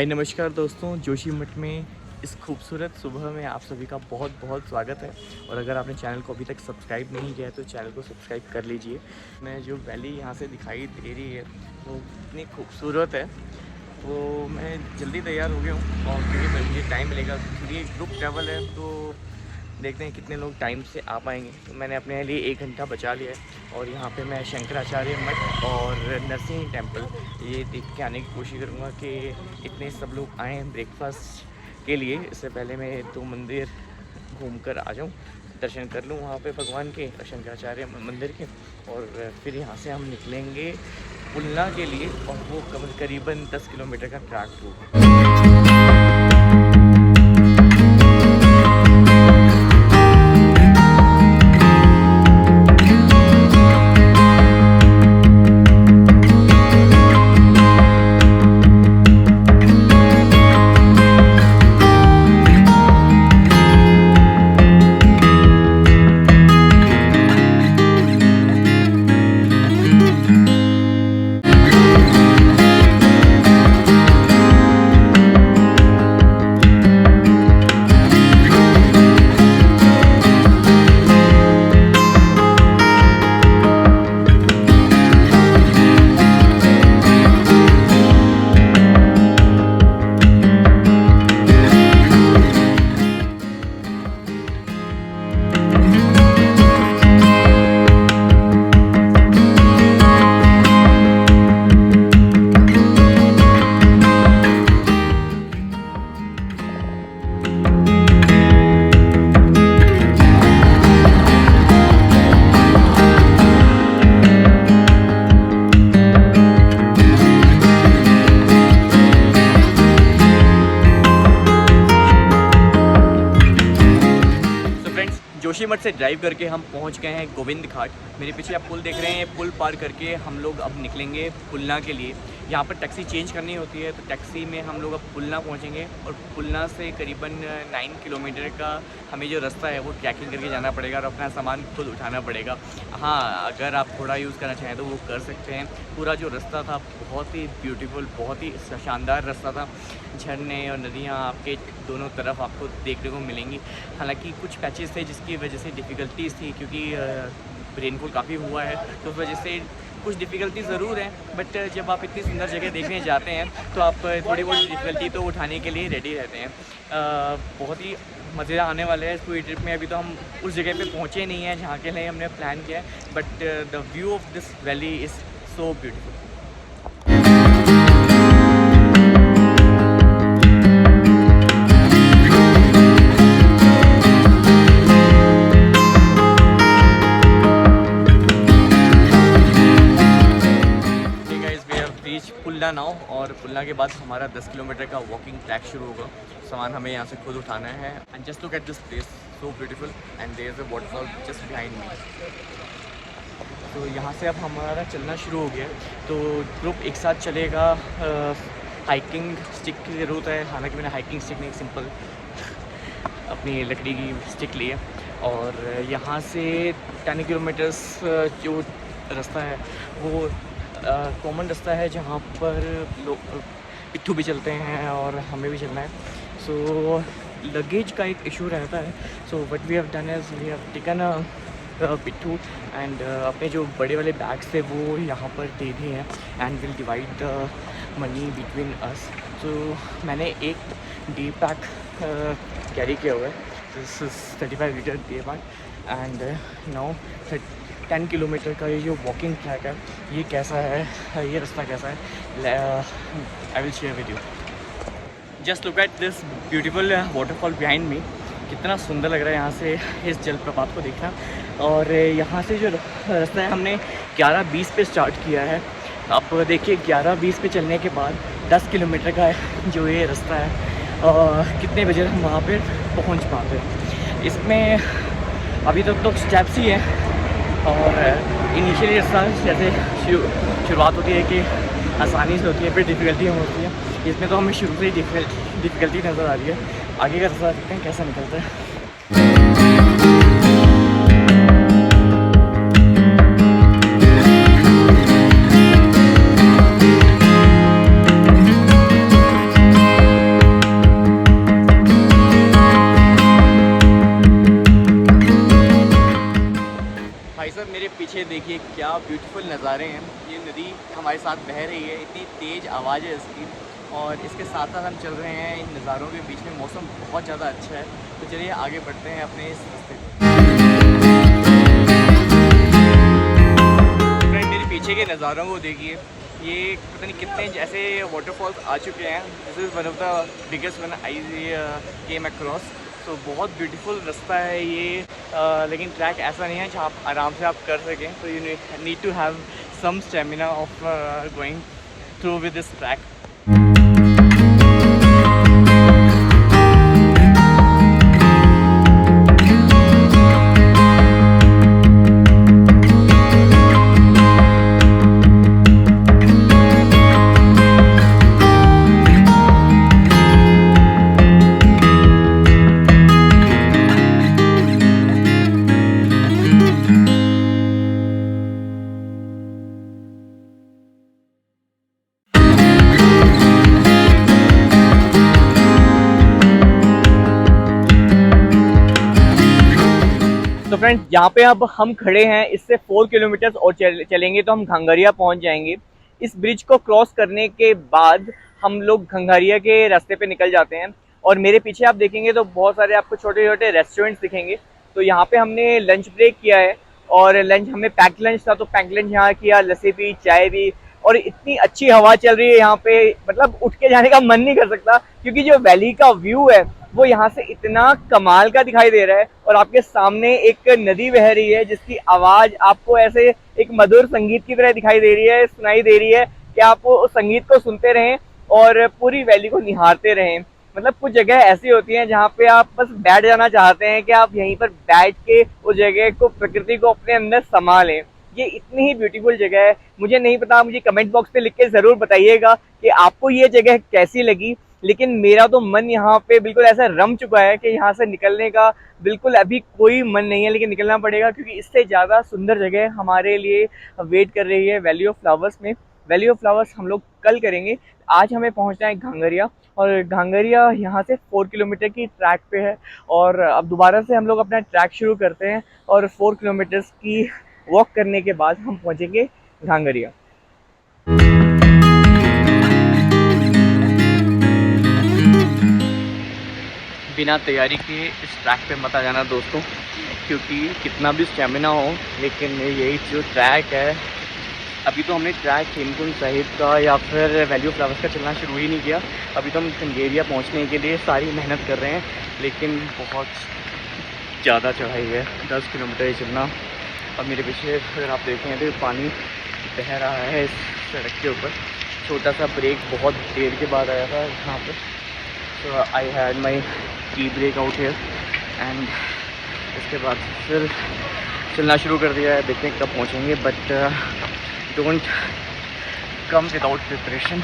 हाय नमस्कार दोस्तों, जोशीमठ में इस खूबसूरत सुबह में आप सभी का बहुत बहुत स्वागत है। और अगर आपने चैनल को अभी तक सब्सक्राइब नहीं किया है तो चैनल को सब्सक्राइब कर लीजिए। मैं जो वैली यहाँ से दिखाई दे रही है वो इतनी खूबसूरत है। तो मैं जल्दी तैयार हो गया हूँ और क्योंकि मुझे टाइम मिलेगा, क्योंकि ग्रुप ट्रैवल है तो देखते हैं कितने लोग टाइम से आ पाएंगे। तो मैंने अपने लिए 1 घंटा बचा लिया है और यहाँ पे मैं शंकराचार्य मठ और नरसिंह टेम्पल ये देख के आने की कोशिश करूँगा कि इतने सब लोग आए हैं ब्रेकफास्ट के लिए। इससे पहले मैं 2 मंदिर घूम कर आ जाऊँ, दर्शन कर लूँ वहाँ पे भगवान के, शंकराचार्य मंदिर के। और फिर यहाँ से हम निकलेंगे पुलना के लिए और वो करीबन 10 किलोमीटर का ट्रैक होगा। जोशीमठ से ड्राइव करके हम पहुंच गए हैं गोविंद घाट। मेरे पीछे आप पुल देख रहे हैं, पुल पार करके हम लोग अब निकलेंगे पुलना के लिए। यहाँ पर टैक्सी चेंज करनी होती है तो टैक्सी में हम लोग अब पुलना पहुँचेंगे और पुलना से करीबन 9 किलोमीटर का हमें जो रास्ता है वो ट्रैकिंग करके जाना पड़ेगा और अपना सामान खुद उठाना पड़ेगा। हाँ, अगर आप थोड़ा यूज़ करना चाहें तो वो कर सकते हैं। पूरा जो रास्ता था बहुत ही ब्यूटीफुल, बहुत ही शानदार रास्ता था। झरने और नदियाँ आपके दोनों तरफ आपको देखने को मिलेंगी। हालांकि कुछ पैचेस थे जिसकी वजह से डिफ़िकल्टीज़ थी, क्योंकि रेनफॉल काफ़ी हुआ है तो उस वजह से कुछ डिफ़िकल्टी ज़रूर है। बट जब आप इतनी सुंदर जगह देखने जाते हैं तो आप थोड़ी बहुत डिफ़िकल्टी तो उठाने के लिए रेडी रहते हैं। बहुत ही मज़े आने वाले हैं इस पूरी ट्रिप में। अभी तो हम उस जगह पे पहुँचे नहीं हैं जहाँ के लिए हमने प्लान किया है, but the view of this valley is so beautiful. Pulna now और पुलना के बाद हमारा 10 किलोमीटर का वॉकिंग ट्रैक शुरू होगा। सामान हमें यहाँ से खुद उठाना है। And just look at this place, so beautiful and there is a waterfall just behind me. तो यहाँ से अब हमारा चलना शुरू हो गया। तो ग्रुप एक साथ चलेगा। हाइकिंग स्टिक की ज़रूरत है, हालांकि मैंने हाइकिंग स्टिक नहीं, सिंपल अपनी लकड़ी की स्टिक ली है। और यहाँ से 10 किलोमीटर्स जो रास्ता है वो कॉमन रास्ता है जहाँ पर लोग पिट्ठू भी चलते हैं और हमें भी चलना है। सो लगेज का एक इशू रहता है। So what we have done is we have taken a pitthu and अपने जो बड़े वाले बैग्स थे वो यहाँ पर दे दिए हैं and will divide the money between us. तो मैंने एक डे पैक कैरी किया हुआ है, this is 35 litre day pack. And now 10 kilometre का ये जो वॉकिंग ट्रैक है ये कैसा है, ये रास्ता कैसा है, I will share with you. Just look at this beautiful waterfall behind me. कितना सुंदर लग रहा है यहाँ से इस जलप्रपात को देखना। और यहाँ से जो रास्ता है हमने 11:20 पे स्टार्ट किया है। अब देखिए 11:20 पे चलने के बाद 10 किलोमीटर का जो ये रास्ता है कितने बजे हम वहाँ पर पहुँच पाते हैं। इसमें अभी तक तो स्टेप्स ही हैं और इनिशियली रास्ता जैसे शुरुआत होती है कि आसानी से होती है, फिर डिफ़िकल्टियाँ होती हैं। इसमें तो हमें शुरू से ही डिफ़िकल्टी नज़र आ रही है। आगे का रास्ता देखते हैं कैसा निकलता है। भाई साहब मेरे पीछे देखिए क्या ब्यूटीफुल नज़ारे हैं। ये नदी हमारे साथ बह रही है, इतनी तेज़ आवाज़ है इसकी, और इसके साथ साथ हम चल रहे हैं इन नज़ारों के बीच में। मौसम बहुत ज़्यादा अच्छा है, तो चलिए आगे बढ़ते हैं अपने इस रास्ते पे। फ्रेंड मेरे पीछे के नज़ारों को देखिए, ये पता नहीं कितने ऐसे वाटरफॉल्स आ चुके हैं। This is one of the biggest one I came across. So बहुत ब्यूटीफुल रास्ता है ये, लेकिन ट्रैक ऐसा नहीं है जहाँ आप आराम से आप कर सकें। तो you need to have some stamina of going through with this track. तो फ्रेंड्स यहाँ पे अब हम खड़े हैं, इससे 4 किलोमीटर और चलेंगे तो हम घांगरिया पहुँच जाएंगे। इस ब्रिज को क्रॉस करने के बाद हम लोग घांगरिया के रास्ते पे निकल जाते हैं। और मेरे पीछे आप देखेंगे तो बहुत सारे आपको छोटे छोटे रेस्टोरेंट्स दिखेंगे। तो यहाँ पे हमने लंच ब्रेक किया है, और लंच हमें पैक्ड लंच था, तो पैक्ड लंच यहाँ किया, लस्सी पी, चाय पी, और इतनी अच्छी हवा चल रही है यहाँ पे, मतलब उठ के जाने का मन नहीं कर सकता, क्योंकि जो वैली का व्यू है वो यहाँ से इतना कमाल का दिखाई दे रहा है। और आपके सामने एक नदी बह रही है जिसकी आवाज आपको ऐसे एक मधुर संगीत की तरह दिखाई दे रही है, सुनाई दे रही है, कि आप उस संगीत को सुनते रहें और पूरी वैली को निहारते रहें। मतलब कुछ जगह ऐसी होती हैं जहाँ पे आप बस बैठ जाना चाहते हैं कि आप यहीं पर बैठ के उस जगह को, प्रकृति को अपने अंदर समा लें। ये इतनी ही ब्यूटीफुल जगह है। मुझे नहीं पता, मुझे कमेंट बॉक्स पे लिख के ज़रूर बताइएगा कि आपको ये जगह कैसी लगी। लेकिन मेरा तो मन यहाँ पे बिल्कुल ऐसा रम चुका है कि यहाँ से निकलने का बिल्कुल अभी कोई मन नहीं है, लेकिन निकलना पड़ेगा, क्योंकि इससे ज़्यादा सुंदर जगह हमारे लिए वेट कर रही है वैली ऑफ फ्लावर्स में। वैली ऑफ फ्लावर्स हम लोग कल करेंगे। आज हमें पहुँचना है घांगरिया, और घांगरिया यहाँ से 4 किलोमीटर की ट्रैक पे है। और अब दोबारा से हम लोग अपना ट्रैक शुरू करते हैं, और 4 किलोमीटर्स की वॉक करने के बाद हम पहुँचेंगे घांगरिया। बिना तैयारी के इस ट्रैक पे मत आ जाना दोस्तों, क्योंकि कितना भी स्टेमिना हो, लेकिन यही जो ट्रैक है, अभी तो हमने ट्रैक हेमकुंड साहिब का या फिर वैली ऑफ फ्लावर्स का चलना शुरू ही नहीं किया। अभी तो हम घांगरिया पहुंचने के लिए सारी मेहनत कर रहे हैं, लेकिन बहुत ज़्यादा चढ़ाई है, 10 किलोमीटर ही चलना। अब मेरे पीछे अगर आप देखें तो पानी बह रहा है इस सड़क के ऊपर। छोटा सा ब्रेक बहुत देर के बाद आया था यहाँ पर, तो I had my tea break out here, and इसके बाद फिर चलना शुरू कर दिया है। देखते हैं कब पहुँचेंगे, but don't come without preparation.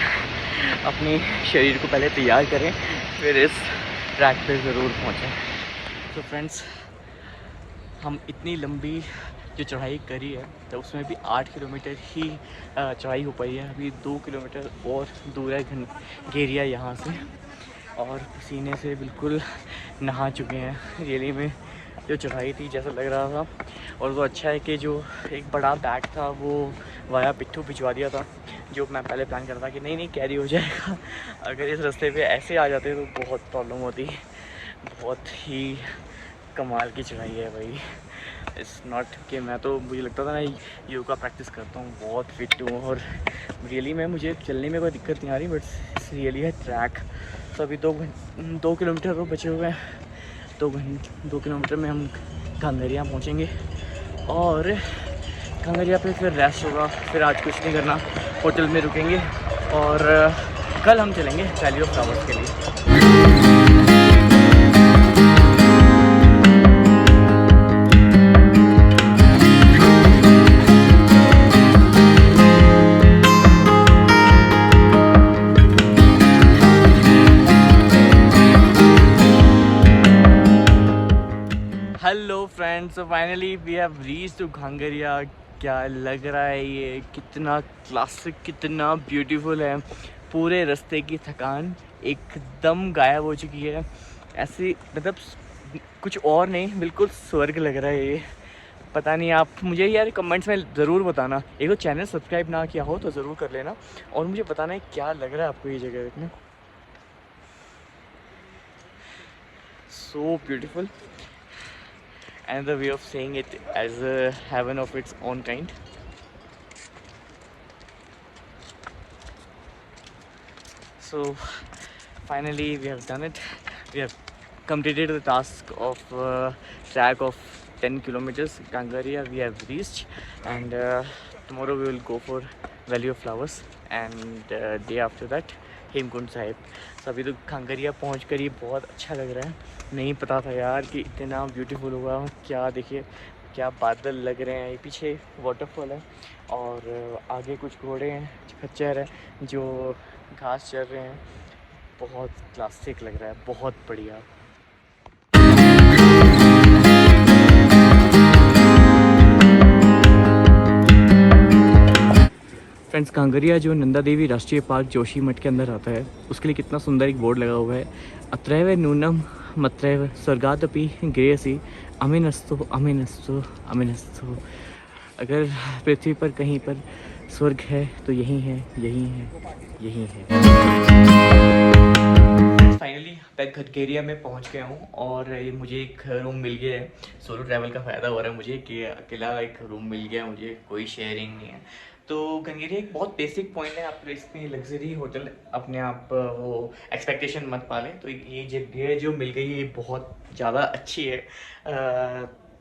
अपने शरीर को पहले तैयार करें, फिर इस ट्रैक पे ज़रूर पहुँचें। तो फ्रेंड्स, हम इतनी लंबी जो चढ़ाई करी है, तो उसमें भी 8 किलोमीटर ही चढ़ाई हो पाई है। अभी 2 किलोमीटर और दूर है घांगरिया यहाँ से, और पसीने से बिल्कुल नहा चुके हैं। रियली में जो चढ़ाई थी जैसा लग रहा था। और वो अच्छा है कि जो एक बड़ा बैग था वो वाया पिट्ठू भिजवा दिया था, जो मैं पहले प्लान कर रहा था कि नहीं कैरी हो जाएगा। अगर इस रास्ते पे ऐसे आ जाते तो बहुत प्रॉब्लम होती। बहुत ही कमाल की चढ़ाई है भाई। इट्स नॉट कि मैं तो, मुझे लगता था ना योगा प्रैक्टिस करता हूँ, बहुत फिट हूँ, और रियली में मुझे चलने में कोई दिक्कत नहीं आ रही, बट रियली है ट्रैक। तो अभी 2 किलोमीटर तो बचे हुए हैं। 2 किलोमीटर में हम घांगरिया पहुँचेंगे, और घांगरिया पे फिर रेस्ट होगा। फिर आज कुछ नहीं करना, होटल में रुकेंगे, और कल हम चलेंगे वैली ऑफ फ्लावर्स के लिए। Hello friends, finally we have reached to Ghangaria. क्या लग रहा है ये, कितना क्लासिक, कितना ब्यूटीफुल है। पूरे रास्ते की थकान एकदम गायब हो चुकी है। ऐसी मतलब कुछ और नहीं, बिल्कुल स्वर्ग लग रहा है ये। पता नहीं, आप मुझे यार कमेंट्स में ज़रूर बताना। एक तो चैनल सब्सक्राइब ना किया हो तो ज़रूर कर लेना, और मुझे बताना है क्या लग रहा है आपको ये जगह देखने। So beautiful and the way of saying it as a heaven of its own kind. So finally we have done it. We have completed the task of track of 10 kilometers. Kangaria we have reached, and tomorrow we will go for Valley of Flowers, and day after that Hemkund Sahib. तो अभी तो खंगरिया पहुँच कर ही बहुत अच्छा लग रहा है। नहीं पता था यार कि इतना ब्यूटीफुल होगा। क्या देखिए, क्या बादल लग रहे हैं, ये पीछे वाटरफॉल है और आगे कुछ घोड़े हैं, खच्चर है जो घास चर रहे हैं। बहुत क्लासिक लग रहा है, बहुत बढ़िया। फ्रेंड्स, कांगरिया जो नंदा देवी राष्ट्रीय पार्क जोशीमठ के अंदर आता है, उसके लिए कितना सुंदर एक बोर्ड लगा हुआ है, अत्रैव नूनम मत्रैव स्वर्गादपि गृहसि अमीनस्तु अमीनस्तु अमीनस्तु। अगर पृथ्वी पर कहीं पर स्वर्ग है तो यही है, यही है, यही है। फाइनली मैं खटकेरिया में पहुंच गया हूं और ये मुझे एक रूम मिल गया है। सोलो ट्रैवल का फ़ायदा हो रहा है मुझे कि अकेला एक रूम मिल गया मुझे, कोई शेयरिंग नहीं है। तो खंगेरिया एक बहुत बेसिक पॉइंट है, आप इसमें लग्जरी होटल अपने आप वो एक्सपेक्टेशन मत पालें। तो ये जगह जो मिल गई है ये बहुत ज़्यादा अच्छी है।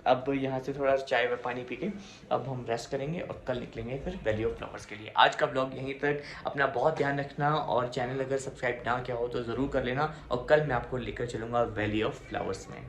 अब यहाँ से थोड़ा चाय व पानी पी के अब हम रेस्ट करेंगे और कल निकलेंगे फिर वैली ऑफ फ्लावर्स के लिए। आज का ब्लॉग यहीं तक। अपना बहुत ध्यान रखना और चैनल अगर सब्सक्राइब ना किया हो तो ज़रूर कर लेना, और कल मैं आपको लेकर चलूँगा वैली ऑफ फ्लावर्स में।